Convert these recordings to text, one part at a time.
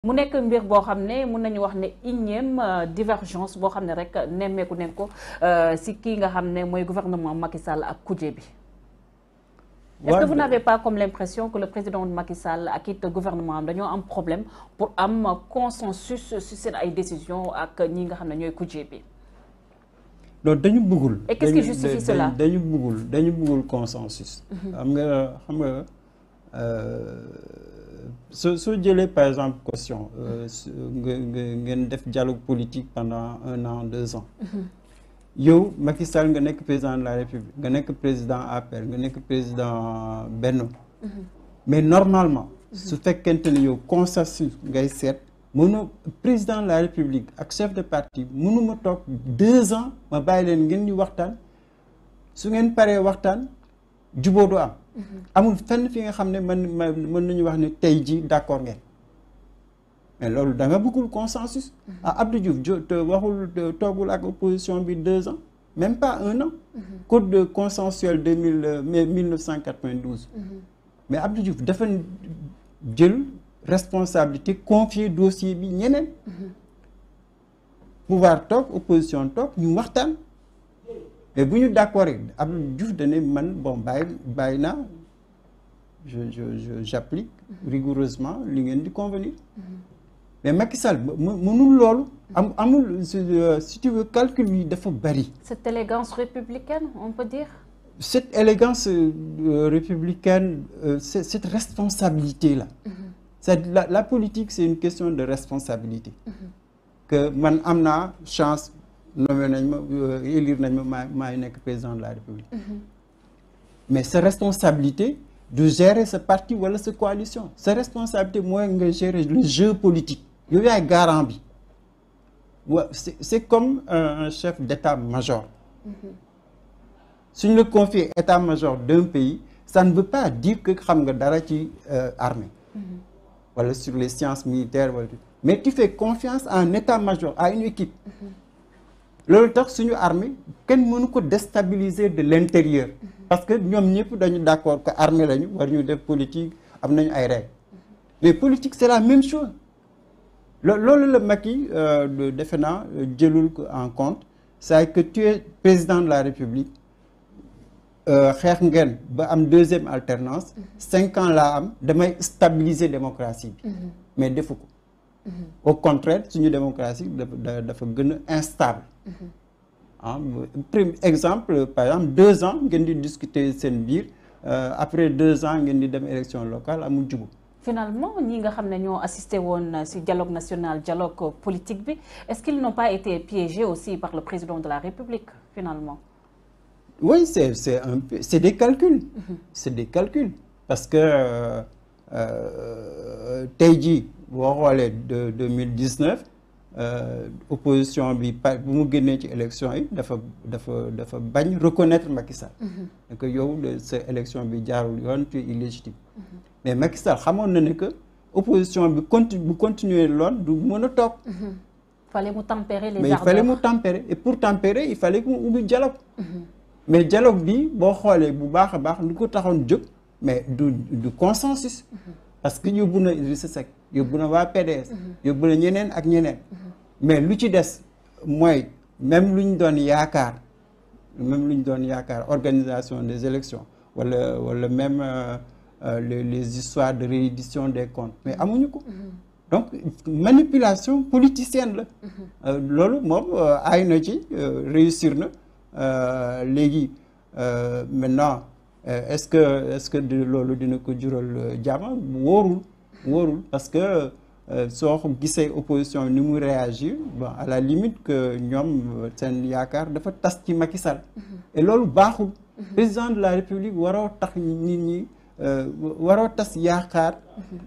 mu nekk mbir boo xam ne mun nañu wax ne énième divergence boo xam ne rek nemmeeku nañ ko si kii nga xam ne mooy gouvernement Macky Sall ak kuje bi. Est-ce que vous n'avez pas comme l'impression que le président Macky Sall ak it gouvernement am dañoo am problème pour am consensus sur seen ay décisions ak ñi nga xam ne ñooy kuje bi. non dañu bëggul. Et qu'est-ce qui justifie cela? dañu bëggul consensus. xam nga soo jëlee par exemple caution ngeen def dialogue politique pendant 1 an 2 ans. yow Macky Sall nga nekk président de la République nga nekk président APR nga nekk président Benno. mais normalement. su fekkente ne yow consensus ngay seet. président de la République ak chef de parti mënuma toog 2 ans ma bàyyi leen ngeen di waxtaan su ngeen paree waxtaan jubóo du am. amul fenn fi nga xam ne mën nañu wax ne tey ji d'accord ngeen mais loolu da nga bëggul consensus. Abdou Diouf toogul ak opposition bi 2 ans même pas 1 an. code consensuel 1992. mais Abdou Diouf dafa jël responsabilité confier dossier bi ñeneen. pouvoir toog opposition toog ñu waxtaan. mais bu ñu d'accord Abdou Diouf dane man bon bàyyi naa j'applique rigoureusement li ngeen di convenir. mais Macky Sall mënul loolu. amul si tu veux calcul yi dafa bari. Cette élégance républicaine on peut dire. Cette élégance républicaine cette responsabilité là. La politique c'est une question de responsabilité. que man am naa chance. nommé nañ ma élire nañ ma maay nekk président de la République. mais sa responsabilité du gérer sa parti wala sa coalition sa responsabilité mooy nga gérer le jeu politique yow yaay garant bi c'est comme un chef d'état-major. suñ la confier état-major d'un pays ça ne veut pas dire que xam nga dara ci armée wala sur les sciences militaires wala mais tu fais confiance à un état-major à une équipe. loolu tax suñu armée kenn mënu ko déstabiliser de l'intérieur. parce que ñoom ñëpp dañu d'accord que armée lañu war ñu def politique am nañu ay règles mais politique c'est la même chose loolu la Macky defe naa jëlul ko en compte c'est que tu es président de la République xeex ngeen ba am 2e alternance 5 ans laa am damay stabiliser démocratie bi mais defu ko. au contraire suñu démocratie dafa gën a instable. Premier exemple par exemple 2 ans ngeen di discuter seen biir après 2 ans ngeen di dem élection locale amul jubóo. Finalement ñi nga xam ne ñoo assisté woon ci dialogue national dialogue politique bi est-ce qu'ils n'ont pas été piégés aussi par le président de la République finalement? Oui c'est des calculs. C'est des calculs parce que tey jii boo xoolee de 2019 opposition bi bu mu génnee ci élection yi dafa bañ reconnaître Macky Sall. que yow sa élection bi jaarul yoon tu es illégitime. mais Macky Sall xamoon na ne que opposition bi bu continuer loon du mën a toog. fallait mu tempérer les ardeurs. mais il fallait mu tempérer et pour tempérer il fallait mu ubbi dialogue. mais dialogue bi boo xoolee bu baax a baax lu ko taxoon jóg mais du consensus. parce que yóbbu na Idrissa Seck yóbbu na waa PDS. yóbbu na ñeneen ak ñeneen. mais lu ci des mooy même lu ñu doon yaakaar organisation des élections wala même les histoires de réédition des comptes mais amuñu ko. donc manipulation politicienne la. loolu moom aay na ci réussir na léegi maintenant. est-ce que loolu dina ko jural jàmm wóorul parce que soo gisee opposition ni mu réagir bon à la limite que ñoom seen yaakaar dafa tas ci Macky Sall. et loolu baaxul. président de la République waroo tax nit ñi waroo tas yaakaar.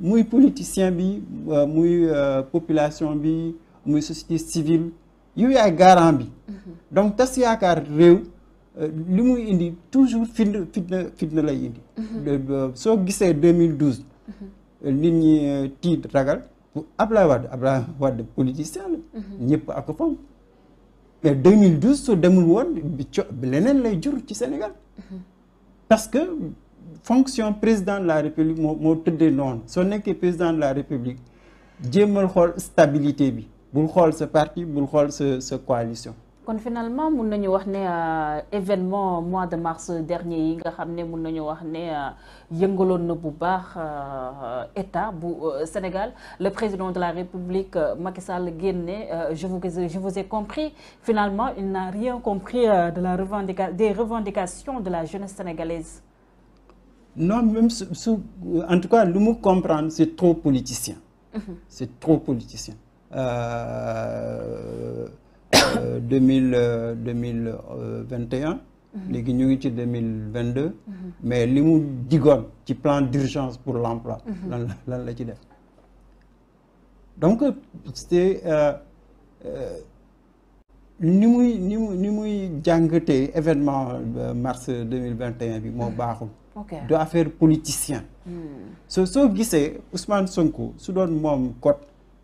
muy politicien bi muy population bi muy société civile yow yaay garant bi. donc tas yaakaar réew. li muy indi toujours fitna lay indi. soo gisee 2012. nit ñi tiit ragal Abdoulaye Wade politicien la. ñëpp ak fam mais 2012 soo demul woon leneen lay jur ci Sénégal. parce que fonction président de la République moo tëddee noonu soo nekkee président de la République jéemal xool stabilité bi bul xool sa parti bul xool sa coalition. kon finalement mun nañu wax ne événement mois de mars dernier yi nga xam ne mun nañu wax ne yëngaloon na bu baax état bu Sénégal le président de la République Macky Sall génne je vous ai compris finalement il n'a rien compris des revendications de la jeunesse sénégalaise. Non, même en tout cas lu mu comprendre c'est trop politicien. C'est trop politicien. 2021 léegi ñu ngi ci 2022 mais li mu digoon ci plan d'urgence pour l'emploi lan la ci def donc c'est ni muy jàngatee événement mars 2021 bi moo baaxul du affaire politicien soo gisee Ousmane Sonko su doon moom code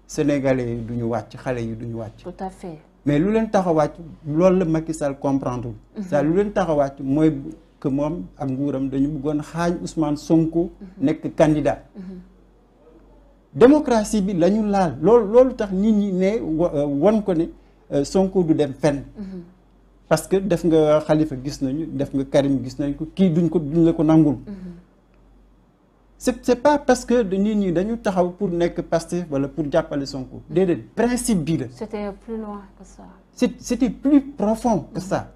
sénégalais yi du ñu wàcc xale yi du ñu wàcc tout à fait. mais lu leen tax a wàcc loolu la Macky Sall comprendre ça lu leen tax a wàcc mooy que moom ak nguuram dañu bëggoon xaañ Ousmane Sonko nekk candidat démocratie bi la ñu laal loolu tax nit ñi ne won ko ne Sonko du dem fenn parce que def nga Khalifa gis nañu def nga Karim gis nañ ko kii duñ la ko nangul c'est pas parce que nit ñi dañu taxaw pour nekk Pastef wala pour jàppale Sonko déedéet principe bi la. C'était plus loin que ça. C'était plus profond que ça.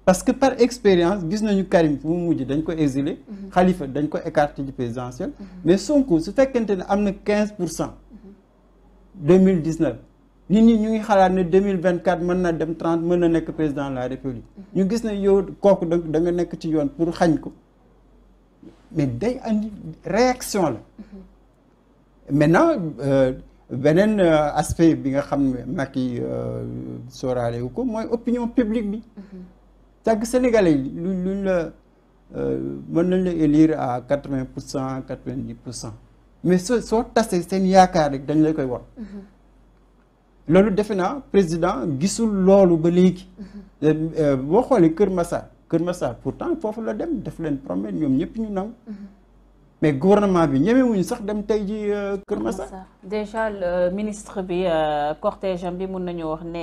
Parce que par expérience gis nañu Karim fu mu mujj dañ ko exilé. Khalifa dañ ko écarté du présidentiel. Mais Sonko su fekkente ne am na 15%. 2019 nit ñi ñu ngi xalaat ne 2024 mën na dem 30 mën na nekk président de la République. ñu gis ne yow kooku da nga nekk ci yoon pour xañ ko. mais day andi réaction la maintenant beneen aspect bi nga xam ne Macky sóoraale wu ko mooy opinion publique bi tàgg sénégalais yi luñ la mën nañ la élire à 80% 90% mais soo tasee seen yaakaar rek dañ la koy won loolu defe naa président gisul loolu ba léegi boo xoolee Kër Massar pourtant foofu la dem def leen promesse ñoom ñëpp ñu nangu mais gouvernement bi ñemewuñu sax dem tey ji Kër Massar. déjà le ministre bi cortège bi mun nañu wax ne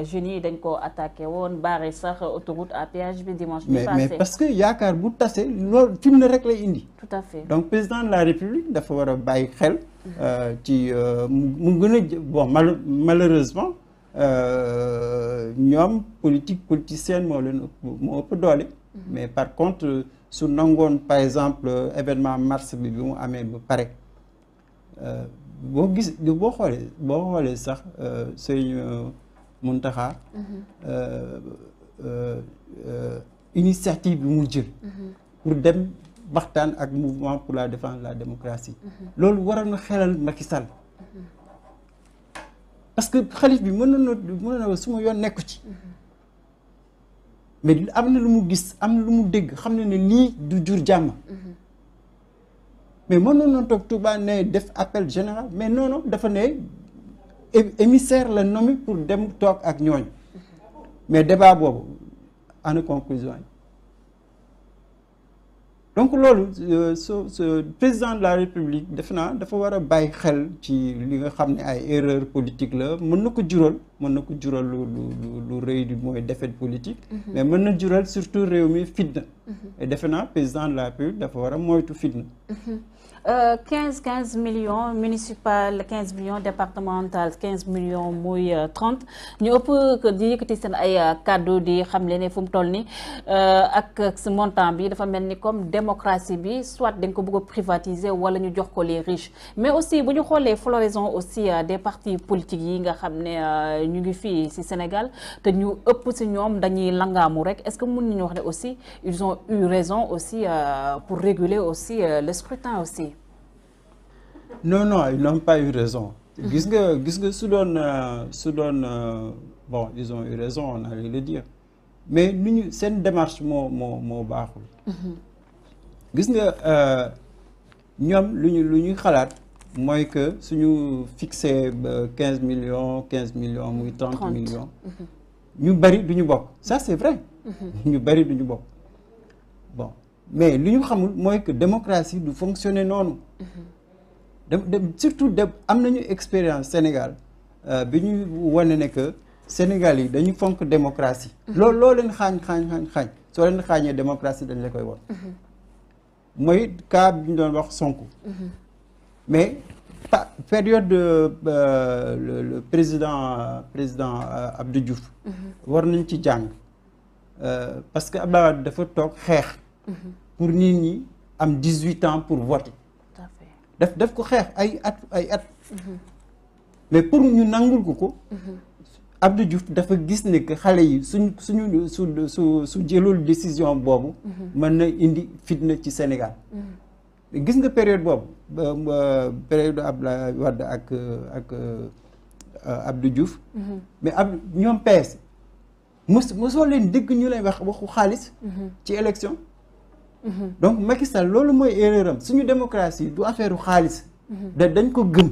jeunes yi dañ ko attaqué woon barré sax autoroute à péage bi dimanche bi passé mais parce que yaakaar bu tase loolu fi mu ne rek lay indi. tout à fait donc président de la République dafa war a bàyyi xel. ci mu gën a bon malheureusement. ñoom politicienne moo ëpp doole mais par contre su nangoon par exemple événement mars bi mu amee ba pare boo xoolee sax Sëriñ Mountakha initiative bi mu jël pour dem waxtaan ak mouvement pour la défense de la démocratie loolu waroon na xelal Macky Sall parce que xalif bi mën na suma yoon nekku ci mais am na lu mu gis am na lu mu dégg xam ne lii du jur jàmm mais mënoon na toog Touba ne def appel général mais non dafa ne émissaire la nommé pour dem toog ak ñooñ mais débat boobu ana conclusion yi donc loolu président de la République defe naa dafa war a bàyyi xel ci li nga xam ne ay erreur politique la mën na ko jural lu rëy di mooy défaite politique mais mën na jural surtout réew mi fitna et defe naa président de la République dafa war a moytu fitna 15 millions municipal 15 millions départemental 15 millions muy 30 ñu ëpp di yëkkati seen ay kàddu di xam leen ne fu mu toll ni ak ce montant bi dafa mel ni comme démocratie bi soit dañ ko bëgg a privatiser wala ñu jox ko les riches mais aussi bu ñu xoolee floraison aussi des partis politiques yi nga xam ne ñu ngi fii ci Sénégal te ñu ëpp ci ñoom dañuy langaamu rek est-ce que mën nañu wax ne aussi ils ont eu raison aussi pour réguler aussi le scrutin aussi. Non, ils n'ont pas eu raison. Gis nga su doon bon ils ont eu raison on allait le dire mais nu ñu seen démarche moo baaxul. Gis nga ñoom lu ñuy xalaat mooy que suñu fixé 15 millions muy 30 millions. ñu bari du ñu bokk ça c'est vrai. ñu bari du ñu bokk bon mais li ñu xamul mooy que démocratie du fonctionner noonu. surtout am nañu expérience Sénégal bi ñu wane ne que Sénégal yi dañu fonk démocratie. loo leen xaañ soo leen xaañee démocratie dañ la koy won mooy cas bi ñu doon wax Sonko. mais période le président Abdou Diouf. war nañ ci jàng parce que Abdoulaye Wade dafa toog xeex. pour nit ñi am 18 ans pour voter. tout à fait daf ko xeex ay at. mais pour ñu nangul ko. Abdou Diouf dafa gis ne que xale yi su jëlul décision boobu. mën na indi fitna ci Sénégal. gis nga période boobu période Abdoulaye Wade ak Abdou Diouf. mais ñoom PS mosoo leen dégg ñu lay wax waxu xaalis. ci élection. donc Macky Sall loolu mooy erreur am suñu démocratie du affaire xaalis. dañ ko gëm.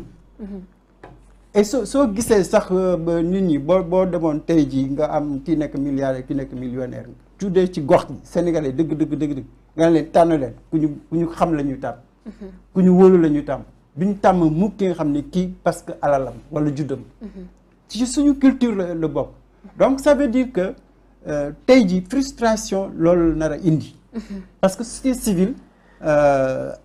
et soo gisee sax nit ñi boo demoon tey jii nga am kii nekk milliardaire ki nekk millionnaire tuddee ci gox gi sénégalais dëgg nga leen tànn leen ku ñu xam la ñuy tàmm. ku ñu wóolu la ñuy tàmm duñu tàmm mukk ki nga xam ne kii parce que alalam wala juddam. ci suñu culture la bokk. donc ça veut dire que tey jii frustration loolu nar a indi. parce que société civile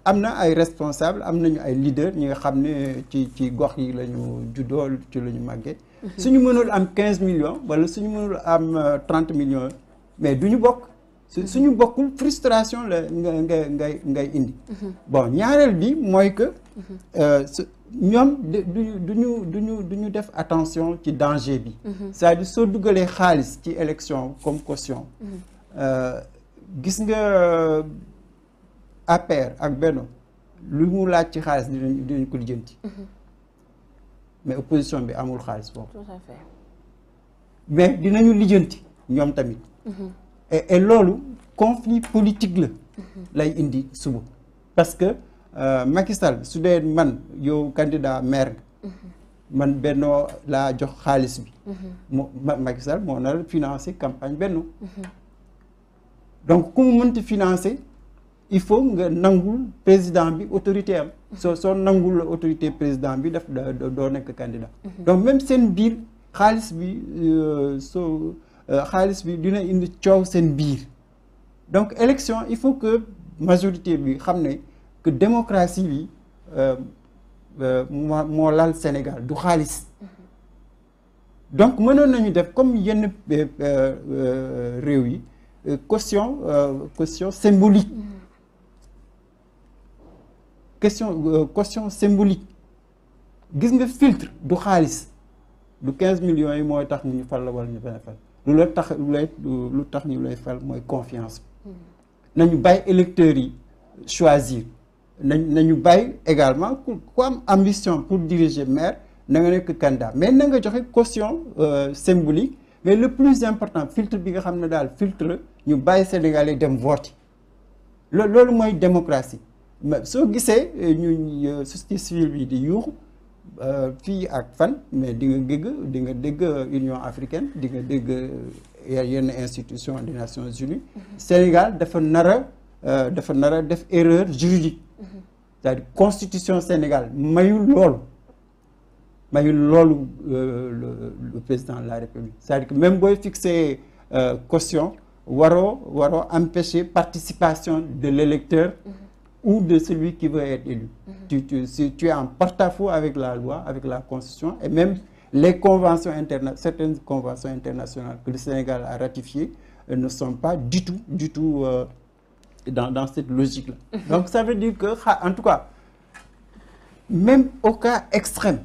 am na ay responsables am nañu ay leaders ñi nga xam ne ci gox yi la ñu juddoo ci la ñu màggee. suñu mënul am 15 millions wala suñu mënul am 30 millions mais duñu bokk. suñu bokkul frustration la ngay indi. bon ñaareel bi mooy que ñoom duñu def attention ci danger bi. c'est-à-dire soo dugalee xaalis ci élection comme caution. gis nga APR ak Benno lu mu laaj ci xaalis dinañ ko lijjanti. mais opposition bi amul xaalis boobu. tout à fait. mais dinañu lijjanti ñoom tamit. et loolu conflit politique la. lay indi suba. parce que Macky Sall su dee man yow candidat maire man Benno laa jox xaalis bi. Macky Sall moo nar a financer campagne Benno. donc ku mu mënti financer il faut nga nangul président bi autorité am. soo nangul autorité président bi doo nekk candidat. donc même seen biir xaalis bi xaalis bi dina indi coow seen biir donc élection il faut que majorité bi xam ne que démocratie bi moo lal Sénégal du xaalis. donc mënoon nañu def comme yenn réew yi caution symbolique. caution symbolique gis nga filtre du xaalis du 15 millions yi mooy tax ñu fal la wala ñu bañ a fal lu tax ñu lay fal mooy confiance bi. nañu bàyyi électeurs yi choisir nañu bàyyi également ku am ambition pour diriger maire na nga nekk candidat mais na nga joxe caution symbolique mais le plus important filtre bi nga xam ne daal filtre ñu bàyyi Sénégalais dem voter loolu mooy démocratie. soo gisee ñu société civile bi di yuuxu fii ak fan mais di nga dégg Union africaine di nga dégg yenn institution des Nations Unies. Sénégal dafa nar a def erreur juridique. c'est-à-dire constitution Sénégal mayul loolu le président de la République c'est-à-dire que même booy fixer caution waroo empêcher participation de l'électeur ou de celui qui veut être élu. Tu es en porte-à-faux avec la loi, avec la Constitution et même les conventions certaines conventions internationales que le Sénégal a ratifiées ne sont pas du tout dans cette logique-là. Donc ça veut dire que, en tout cas, même au cas extrême,